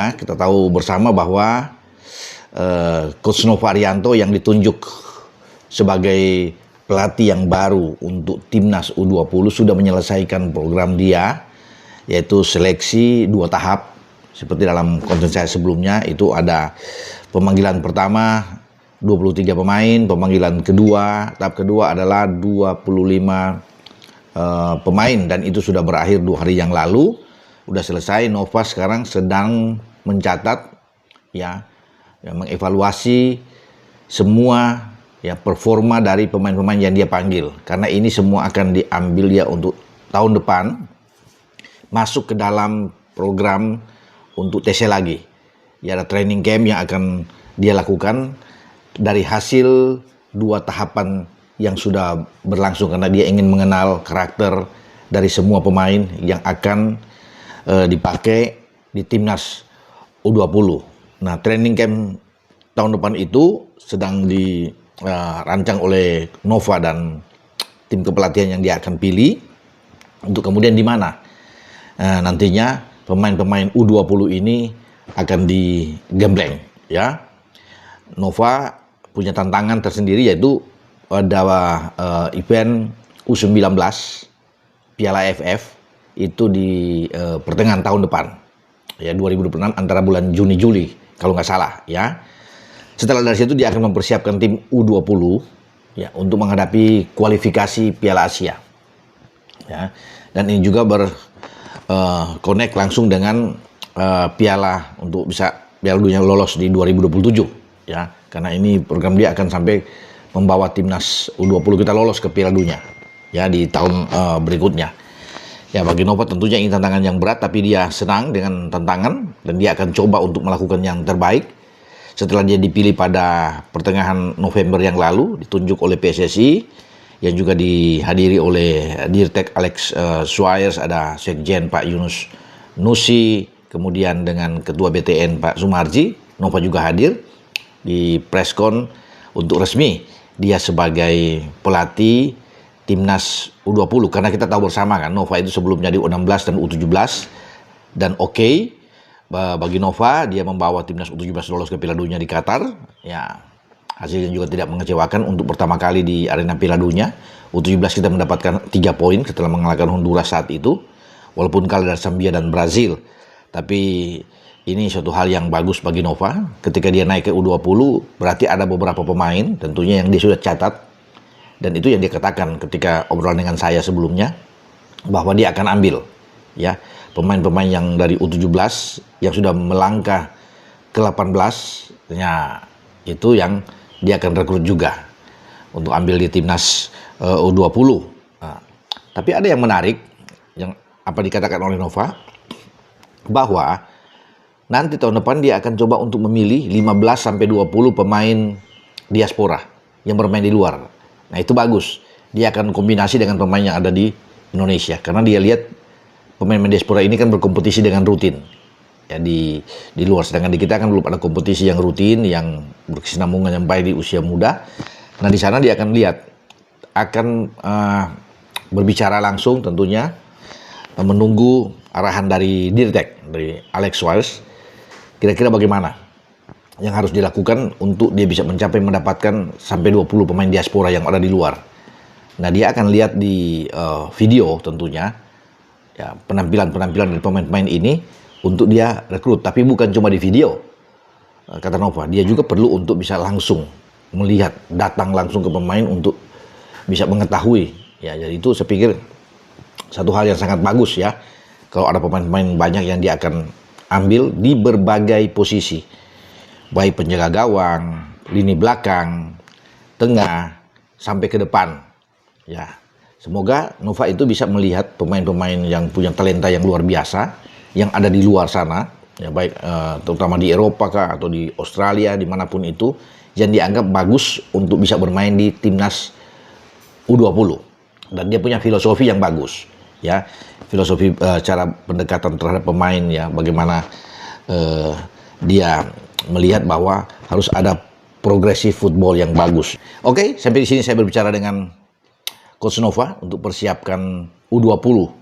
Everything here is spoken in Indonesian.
Ya, kita tahu bersama bahwa Coach Nova Arianto yang ditunjuk sebagai pelatih yang baru untuk Timnas U20 sudah menyelesaikan program dia, yaitu seleksi 2 tahap. Seperti dalam konten saya sebelumnya, itu ada pemanggilan pertama 23 pemain, pemanggilan kedua, tahap kedua adalah 25 pemain, dan itu sudah berakhir 2 hari yang lalu. Udah selesai. Nova sekarang sedang mencatat ya, mengevaluasi semua ya performa dari pemain-pemain yang dia panggil, karena ini semua akan diambil ya untuk tahun depan masuk ke dalam program untuk TC lagi. Ya, ada training camp yang akan dia lakukan dari hasil 2 tahapan yang sudah berlangsung, karena dia ingin mengenal karakter dari semua pemain yang akan dipakai di Timnas U20. Nah, training camp tahun depan itu sedang dirancang oleh Nova dan tim kepelatihan yang dia akan pilih untuk kemudian di mana nantinya pemain-pemain U20 ini akan digembleng ya. Nova punya tantangan tersendiri, yaitu ada event U19 Piala AFF itu di pertengahan tahun depan ya, 2026, antara bulan Juni-Juli kalau nggak salah ya. Setelah dari situ dia akan mempersiapkan tim U20 ya untuk menghadapi kualifikasi Piala Asia ya, dan ini juga connect langsung dengan piala untuk bisa Piala Dunia lolos di 2027 ya, karena ini program dia akan sampai membawa Timnas U20 kita lolos ke Piala Dunia ya di tahun berikutnya. Ya, bagi Nova tentunya ini tantangan yang berat, tapi dia senang dengan tantangan dan dia akan coba untuk melakukan yang terbaik. Setelah dia dipilih pada pertengahan November yang lalu, ditunjuk oleh PSSI yang juga dihadiri oleh Dirtek Alex Suarez, ada Sekjen Pak Yunus Nusi, kemudian dengan Ketua BTN Pak Sumarji. Nova juga hadir di preskon untuk resmi dia sebagai pelatih Timnas U20, karena kita tahu bersama kan Nova itu sebelumnya di U16 dan U17, dan bagi Nova dia membawa Timnas U17 lolos ke Piala Dunia di Qatar ya. Hasilnya juga tidak mengecewakan untuk pertama kali di arena Piala Dunia. U17 kita mendapatkan 3 poin setelah mengalahkan Honduras saat itu, walaupun kalah dari Zambia dan Brazil. Tapi ini suatu hal yang bagus bagi Nova. Ketika dia naik ke U20 berarti ada beberapa pemain tentunya yang dia sudah catat. Dan itu yang dia katakan ketika obrolan dengan saya sebelumnya, bahwa dia akan ambil ya pemain-pemain yang dari U17 yang sudah melangkah ke 18 ya, itu yang dia akan rekrut juga untuk ambil di Timnas U20. Nah, tapi ada yang menarik yang apa dikatakan oleh Nova, bahwa nanti tahun depan dia akan coba untuk memilih 15-20 pemain diaspora yang bermain di luar. Nah, itu bagus. Dia akan kombinasi dengan pemain yang ada di Indonesia, karena dia lihat pemain diaspora ini kan berkompetisi dengan rutin ya di luar, sedangkan di kita kan belum ada kompetisi yang rutin yang berkesinambungan yang baik di usia muda. Nah, di sana dia akan lihat, akan berbicara langsung tentunya, menunggu arahan dari Dirtek, dari Alex Suarez, kira-kira bagaimana yang harus dilakukan untuk dia bisa mencapai mendapatkan sampai 20 pemain diaspora yang ada di luar. Nah, dia akan lihat di video tentunya ya penampilan dari pemain-pemain ini untuk dia rekrut, tapi bukan cuma di video. Kata Nova, dia juga perlu untuk bisa langsung melihat, datang langsung ke pemain untuk bisa mengetahui ya. Jadi itu saya pikir satu hal yang sangat bagus ya, kalau ada pemain-pemain banyak yang dia akan ambil di berbagai posisi, baik penjaga gawang, lini belakang, tengah, sampai ke depan ya. Semoga Nova itu bisa melihat pemain-pemain yang punya talenta yang luar biasa yang ada di luar sana ya, baik terutama di Eropa kah atau di Australia, dimanapun itu, yang dianggap bagus untuk bisa bermain di Timnas U20. Dan dia punya filosofi yang bagus ya, filosofi cara pendekatan terhadap pemain ya, bagaimana dia melihat bahwa harus ada progresif football yang bagus. Oke, sampai di sini saya berbicara dengan Coach Nova untuk persiapkan U20